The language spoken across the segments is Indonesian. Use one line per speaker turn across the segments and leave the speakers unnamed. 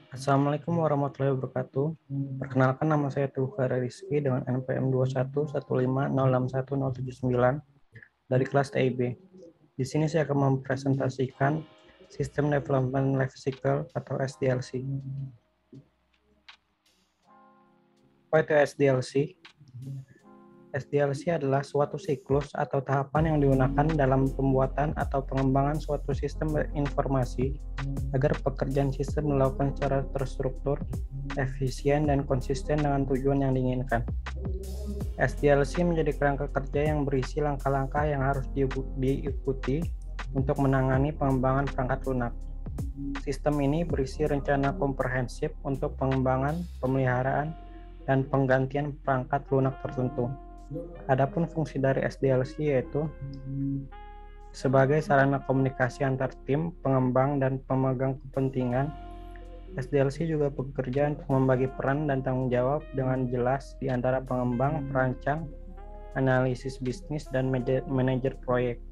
Assalamualaikum warahmatullahi wabarakatuh. Perkenalkan, nama saya Tuhan Rizky dengan NPM 21150610079 dari kelas TIB. Di sini saya akan mempresentasikan System Development Life Cycle atau SDLC. Apa itu SDLC? SDLC adalah suatu siklus atau tahapan yang digunakan dalam pembuatan atau pengembangan suatu sistem informasi agar pekerjaan sistem dilakukan secara terstruktur, efisien, dan konsisten dengan tujuan yang diinginkan. SDLC menjadi kerangka kerja yang berisi langkah-langkah yang harus diikuti untuk menangani pengembangan perangkat lunak. Sistem ini berisi rencana komprehensif untuk pengembangan, pemeliharaan, dan penggantian perangkat lunak tertentu. Adapun fungsi dari SDLC yaitu sebagai sarana komunikasi antar tim, pengembang, dan pemegang kepentingan. SDLC juga bekerja untuk membagi peran dan tanggung jawab dengan jelas di antara pengembang, perancang, analisis bisnis, dan manajer proyek.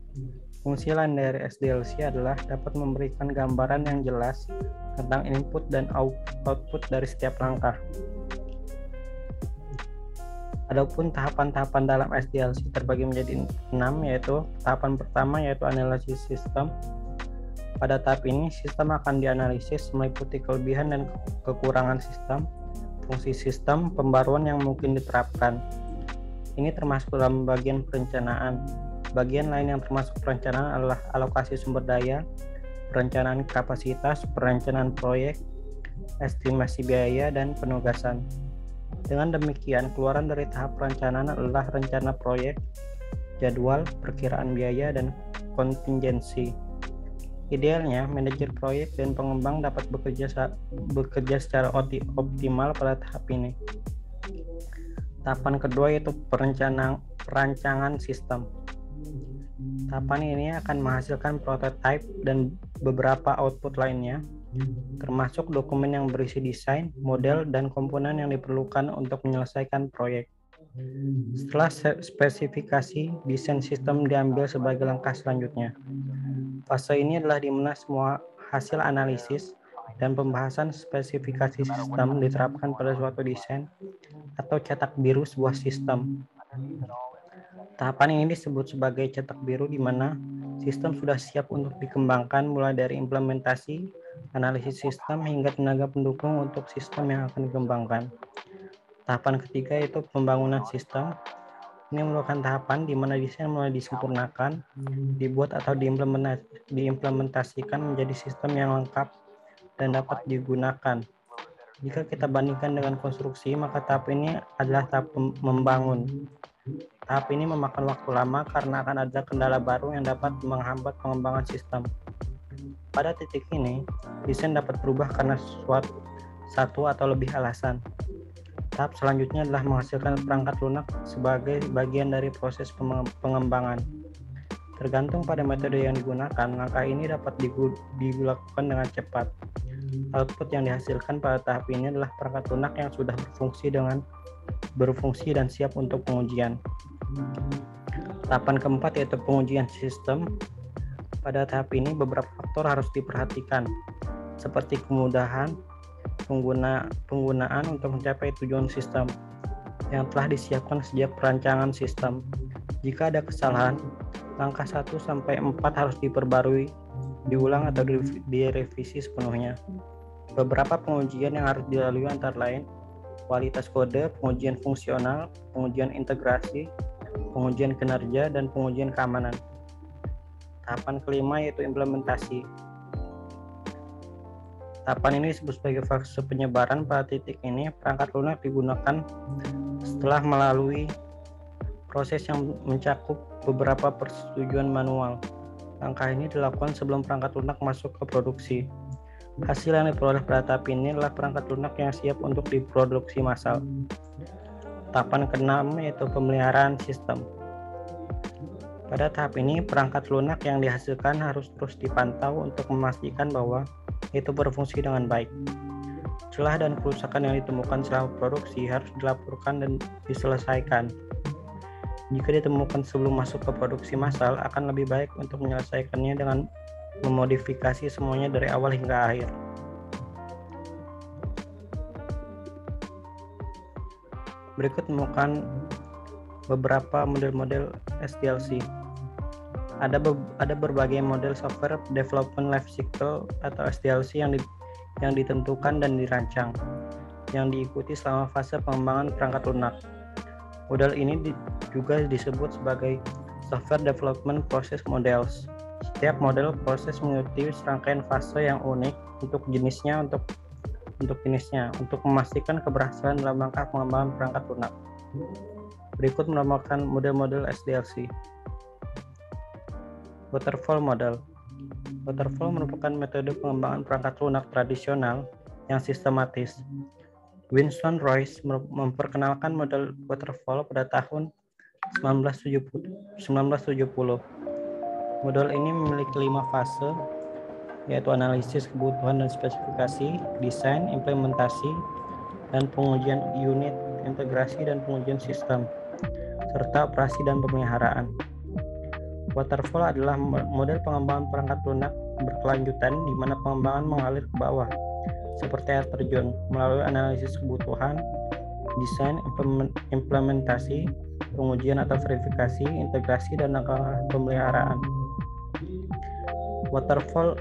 Fungsi lain dari SDLC adalah dapat memberikan gambaran yang jelas tentang input dan output dari setiap langkah. Adapun tahapan-tahapan dalam SDLC terbagi menjadi 6, yaitu tahapan pertama yaitu analisis sistem. Pada tahap ini, sistem akan dianalisis meliputi kelebihan dan kekurangan sistem, fungsi sistem, pembaruan yang mungkin diterapkan. Ini termasuk dalam bagian perencanaan. Bagian lain yang termasuk perencanaan adalah alokasi sumber daya, perencanaan kapasitas, perencanaan proyek, estimasi biaya, dan penugasan. Dengan demikian, keluaran dari tahap perencanaan adalah rencana proyek, jadwal, perkiraan biaya, dan kontingensi. Idealnya, manajer proyek dan pengembang dapat bekerja secara optimal pada tahap ini. Tahapan kedua yaitu perancangan sistem. Tahapan ini akan menghasilkan prototipe dan beberapa output lainnya, termasuk dokumen yang berisi desain, model, dan komponen yang diperlukan untuk menyelesaikan proyek. Setelah spesifikasi, desain sistem diambil sebagai langkah selanjutnya. Fase ini adalah di mana semua hasil analisis dan pembahasan spesifikasi sistem diterapkan pada suatu desain atau cetak biru sebuah sistem. Tahapan ini disebut sebagai cetak biru di mana sistem sudah siap untuk dikembangkan mulai dari implementasi, analisis sistem, hingga tenaga pendukung untuk sistem yang akan dikembangkan. Tahapan ketiga yaitu pembangunan sistem. Ini merupakan tahapan di mana desain mulai disempurnakan, dibuat atau diimplementasikan menjadi sistem yang lengkap dan dapat digunakan. Jika kita bandingkan dengan konstruksi, maka tahap ini adalah tahap membangun. Tahap ini memakan waktu lama karena akan ada kendala baru yang dapat menghambat pengembangan sistem. Pada titik ini, desain dapat berubah karena satu atau lebih alasan. Tahap selanjutnya adalah menghasilkan perangkat lunak sebagai bagian dari proses pengembangan. Tergantung pada metode yang digunakan, langkah ini dapat dilakukan dengan cepat. Output yang dihasilkan pada tahap ini adalah perangkat lunak yang sudah berfungsi dan siap untuk pengujian. Tahapan keempat yaitu pengujian sistem. Pada tahap ini beberapa faktor harus diperhatikan, seperti kemudahan penggunaan untuk mencapai tujuan sistem yang telah disiapkan sejak perancangan sistem. Jika ada kesalahan, langkah 1-4 harus diperbarui, diulang atau direvisi sepenuhnya. Beberapa pengujian yang harus dilalui antara lain kualitas kode, pengujian fungsional, pengujian integrasi, pengujian kinerja, dan pengujian keamanan. Tahapan kelima yaitu implementasi. Tahapan ini disebut sebagai fase penyebaran. Pada titik ini, perangkat lunak digunakan setelah melalui proses yang mencakup beberapa persetujuan manual. Langkah ini dilakukan sebelum perangkat lunak masuk ke produksi. Hasil yang diperoleh pada tahap ini adalah perangkat lunak yang siap untuk diproduksi massal. Tahapan ke-6 yaitu pemeliharaan sistem. Pada tahap ini, perangkat lunak yang dihasilkan harus terus dipantau untuk memastikan bahwa itu berfungsi dengan baik. Celah dan kerusakan yang ditemukan selama produksi harus dilaporkan dan diselesaikan. Jika ditemukan sebelum masuk ke produksi massal, akan lebih baik untuk menyelesaikannya dengan memodifikasi semuanya dari awal hingga akhir. Berikut merupakan beberapa model-model SDLC. Ada berbagai model software development life cycle atau SDLC yang ditentukan dan dirancang, yang diikuti selama fase pengembangan perangkat lunak. Model ini juga disebut sebagai software development process models. Setiap model proses mengikuti serangkaian fase yang unik untuk jenisnya, untuk memastikan keberhasilan dalam langkah pengembangan perangkat lunak. Berikut merupakan model-model SDLC. Waterfall model. Waterfall merupakan metode pengembangan perangkat lunak tradisional yang sistematis. Winston Royce memperkenalkan model waterfall pada tahun 1970. Model ini memiliki 5 fase, yaitu analisis kebutuhan dan spesifikasi, desain, implementasi, dan pengujian unit, integrasi dan pengujian sistem, serta operasi dan pemeliharaan. Waterfall adalah model pengembangan perangkat lunak berkelanjutan di mana pengembangan mengalir ke bawah, seperti air terjun, melalui analisis kebutuhan, desain, implementasi, pengujian atau verifikasi, integrasi, dan langkah pemeliharaan. Waterfall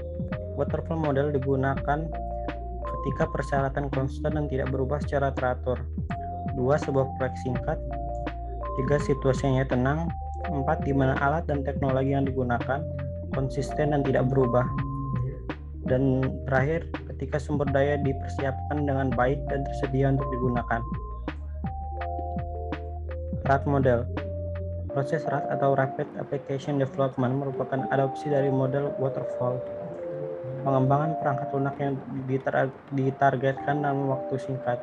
model digunakan ketika persyaratan konstan dan tidak berubah secara teratur. 2. Sebuah proyek singkat. 3. Situasinya tenang. 4. Di mana alat dan teknologi yang digunakan konsisten dan tidak berubah. Dan terakhir, ketika sumber daya dipersiapkan dengan baik dan tersedia untuk digunakan. RAD model. Proses RAD atau Rapid Application Development merupakan adopsi dari model waterfall. Pengembangan perangkat lunak yang ditargetkan dalam waktu singkat.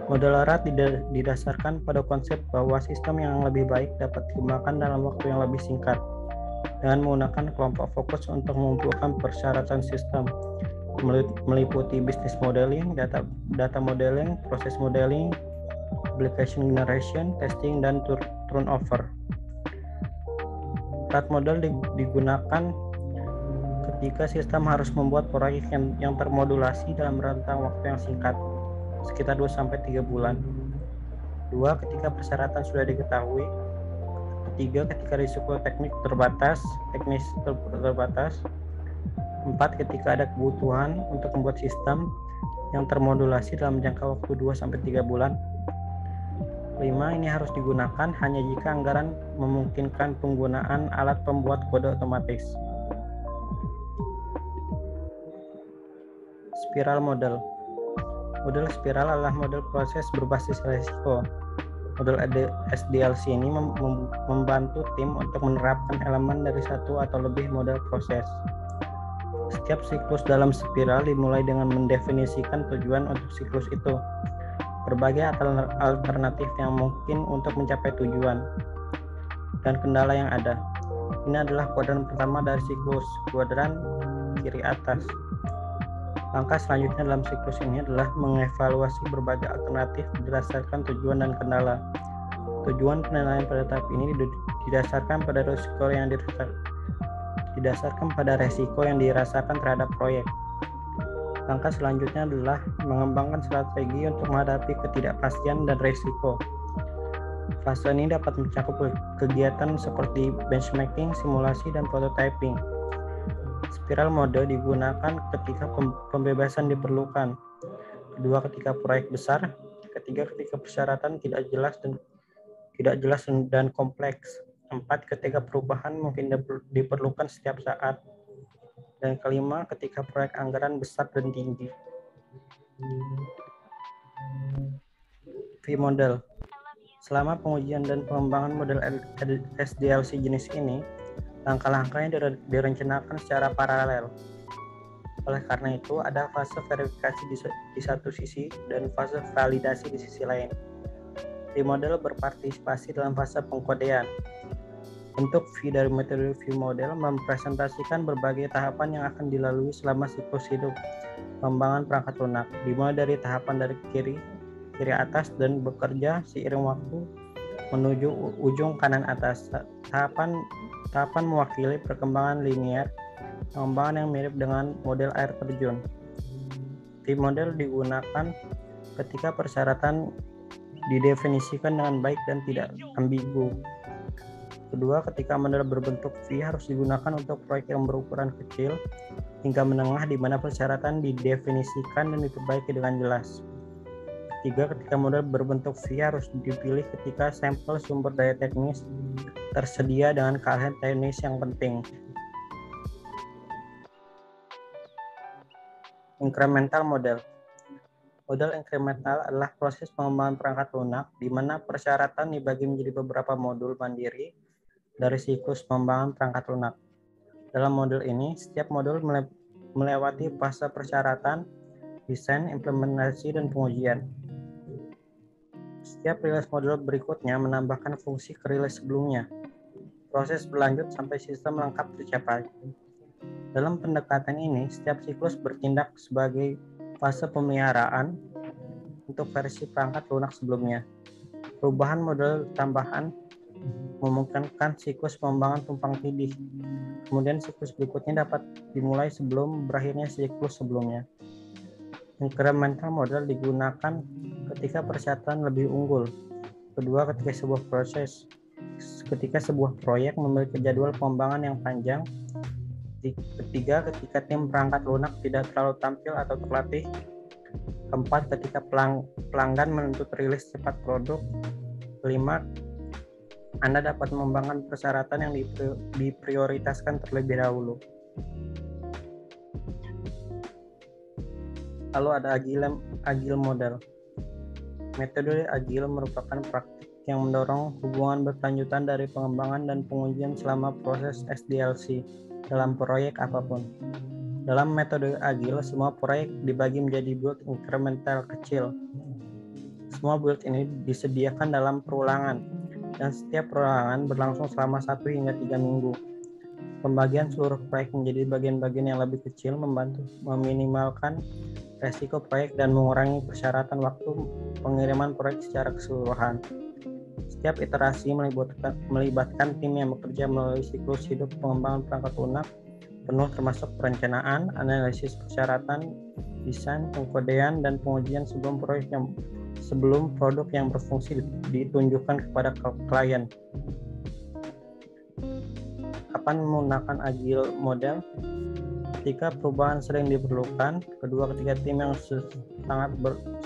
Model RAD didasarkan pada konsep bahwa sistem yang lebih baik dapat dikembangkan dalam waktu yang lebih singkat dengan menggunakan kelompok fokus untuk mengumpulkan persyaratan sistem, meliputi business modeling, data modeling, proses modeling, application generation, testing, dan turnover. RAD model digunakan ketika sistem harus membuat proyek yang termodulasi dalam rentang waktu yang singkat, sekitar 2-3 bulan. 2. Ketika persyaratan sudah diketahui. 3. Ketika risiko teknis terbatas. 4. Ketika ada kebutuhan untuk membuat sistem yang termodulasi dalam jangka waktu 2-3 bulan. 5. Ini harus digunakan hanya jika anggaran memungkinkan penggunaan alat pembuat kode otomatis. Spiral model. Model spiral adalah model proses berbasis risiko. Model SDLC ini membantu tim untuk menerapkan elemen dari satu atau lebih model proses. Setiap siklus dalam spiral dimulai dengan mendefinisikan tujuan untuk siklus itu, berbagai alternatif yang mungkin untuk mencapai tujuan, dan kendala yang ada. Ini adalah kuadran pertama dari siklus, kuadran kiri atas. Langkah selanjutnya dalam siklus ini adalah mengevaluasi berbagai alternatif berdasarkan tujuan dan kendala. Tujuan penilaian pada tahap ini didasarkan pada resiko yang dirasakan terhadap proyek. Langkah selanjutnya adalah mengembangkan strategi untuk menghadapi ketidakpastian dan resiko. Fase ini dapat mencakup kegiatan seperti benchmarking, simulasi, dan prototyping. Spiral mode digunakan ketika pembebasan diperlukan. 2. Ketika proyek besar. 3. Ketika persyaratan tidak jelas dan kompleks. 4. Ketika perubahan mungkin diperlukan setiap saat. Dan 5. Ketika proyek anggaran besar dan tinggi. V-model. Selama pengujian dan pengembangan model SDLC jenis ini, langkah-langkahnya direncanakan secara paralel. Oleh karena itu, ada fase verifikasi di satu sisi dan fase validasi di sisi lain. V-model berpartisipasi dalam fase pengkodean. Bentuk V dari metode V-model mempresentasikan berbagai tahapan yang akan dilalui selama siklus hidup pengembangan perangkat lunak, dimulai dari tahapan dari kiri atas dan bekerja seiring waktu menuju ujung kanan atas. Tahapan mewakili perkembangan linear, pengembangan yang mirip dengan model air terjun. V-model digunakan ketika persyaratan didefinisikan dengan baik dan tidak ambigu. Kedua, ketika model berbentuk V harus digunakan untuk proyek yang berukuran kecil hingga menengah di mana persyaratan didefinisikan dan diperbaiki dengan jelas. Ketiga, ketika model berbentuk V harus dipilih ketika sampel sumber daya teknis tersedia dengan keahlian teknis yang penting. Incremental model. Model incremental adalah proses pengembangan perangkat lunak di mana persyaratan dibagi menjadi beberapa modul mandiri dari siklus pengembangan perangkat lunak. Dalam model ini, setiap modul melewati fase persyaratan, desain, implementasi, dan pengujian. Setiap rilis modul berikutnya menambahkan fungsi ke rilis sebelumnya. Proses berlanjut sampai sistem lengkap tercapai. Dalam pendekatan ini, setiap siklus bertindak sebagai fase pemeliharaan untuk versi perangkat lunak sebelumnya. Perubahan model tambahan memungkinkan siklus pengembangan tumpang tindih. Kemudian siklus berikutnya dapat dimulai sebelum berakhirnya siklus sebelumnya. Incremental model digunakan ketika persyaratan lebih unggul. Kedua, ketika sebuah proyek memiliki jadwal pengembangan yang panjang. Ketiga, ketika tim perangkat lunak tidak terlalu tampil atau terlatih. Keempat, ketika pelanggan menuntut rilis cepat produk. Kelima, Anda dapat mengembangkan persyaratan yang diprioritaskan terlebih dahulu. Lalu ada agile model. Metode agile merupakan praktik yang mendorong hubungan berkelanjutan dari pengembangan dan pengujian selama proses SDLC dalam proyek apapun. Dalam metode agile, semua proyek dibagi menjadi build incremental kecil. Semua build ini disediakan dalam perulangan, dan setiap perulangan berlangsung selama 1 hingga 3 minggu. Pembagian seluruh proyek menjadi bagian-bagian yang lebih kecil membantu meminimalkan resiko proyek dan mengurangi persyaratan waktu pengiriman proyek secara keseluruhan. Setiap iterasi melibatkan tim yang bekerja melalui siklus hidup pengembangan perangkat lunak penuh termasuk perencanaan, analisis persyaratan, desain, pengkodean, dan pengujian sebelum produk yang berfungsi ditunjukkan kepada klien. Kapan menggunakan agile model? Ketika perubahan sering diperlukan. Kedua, ketika tim yang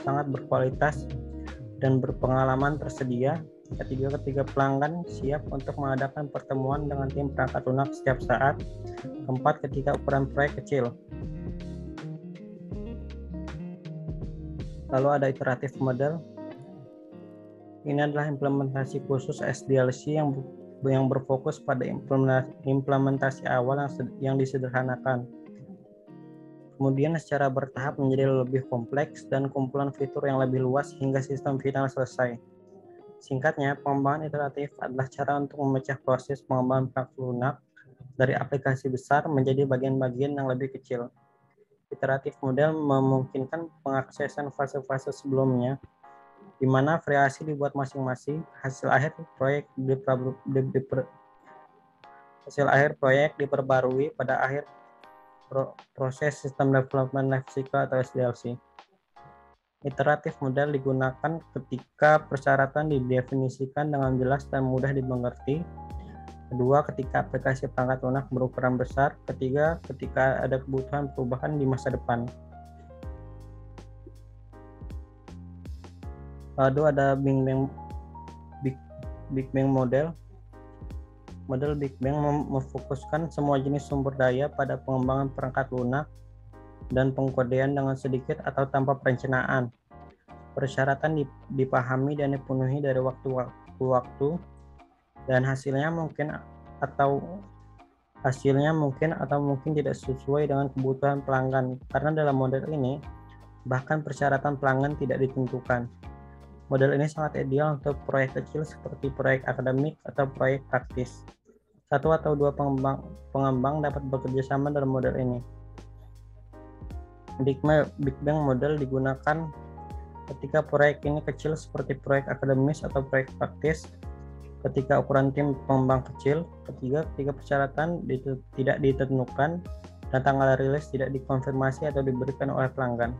sangat berkualitas dan berpengalaman tersedia. Ketiga, ketika pelanggan siap untuk mengadakan pertemuan dengan tim perangkat lunak setiap saat. Keempat, ketika ukuran proyek kecil. Lalu ada iteratif model. Ini adalah implementasi khusus SDLC yang berfokus pada implementasi awal yang disederhanakan. Kemudian secara bertahap menjadi lebih kompleks dan kumpulan fitur yang lebih luas hingga sistem final selesai. Singkatnya, pengembangan iteratif adalah cara untuk memecah proses pengembangan perangkat lunak dari aplikasi besar menjadi bagian-bagian yang lebih kecil. Iteratif model memungkinkan pengaksesan fase-fase sebelumnya, di mana variasi dibuat masing-masing. Hasil akhir proyek diperbarui pada akhir proses System Development Life Cycle atau SDLC. Iteratif model digunakan ketika persyaratan didefinisikan dengan jelas dan mudah dimengerti. Kedua, ketika aplikasi perangkat lunak berukuran besar. Ketiga, ketika ada kebutuhan perubahan di masa depan. Lalu ada Big Bang model. Model Big Bang memfokuskan semua jenis sumber daya pada pengembangan perangkat lunak dan pengkodean dengan sedikit atau tanpa perencanaan. Persyaratan dipahami dan dipenuhi dari waktu ke waktu, dan hasilnya mungkin atau mungkin tidak sesuai dengan kebutuhan pelanggan. Karena dalam model ini bahkan persyaratan pelanggan tidak ditentukan. Model ini sangat ideal untuk proyek kecil seperti proyek akademik atau proyek praktis. 1 atau 2 pengembang dapat bekerja sama dalam model ini. Big Bang model digunakan ketika proyek ini kecil seperti proyek akademis atau proyek praktis, ketika ukuran tim pengembang kecil. Ketiga, ketika persyaratan tidak ditentukan dan tanggal rilis tidak dikonfirmasi atau diberikan oleh pelanggan.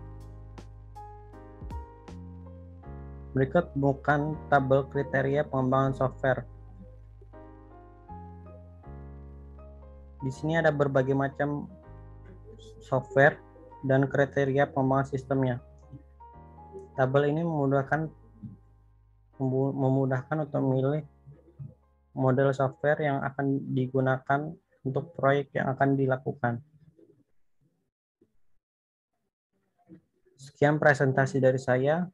Berikut bukan tabel kriteria pengembangan software. Di sini ada berbagai macam software dan kriteria pengembangan sistemnya. Tabel ini memudahkan untuk memilih model software yang akan digunakan untuk proyek yang akan dilakukan. Sekian presentasi dari saya.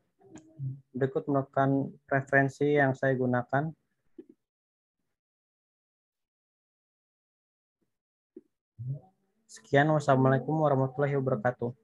Berikut merupakan referensi yang saya gunakan. Sekian, wassalamualaikum warahmatullahi wabarakatuh.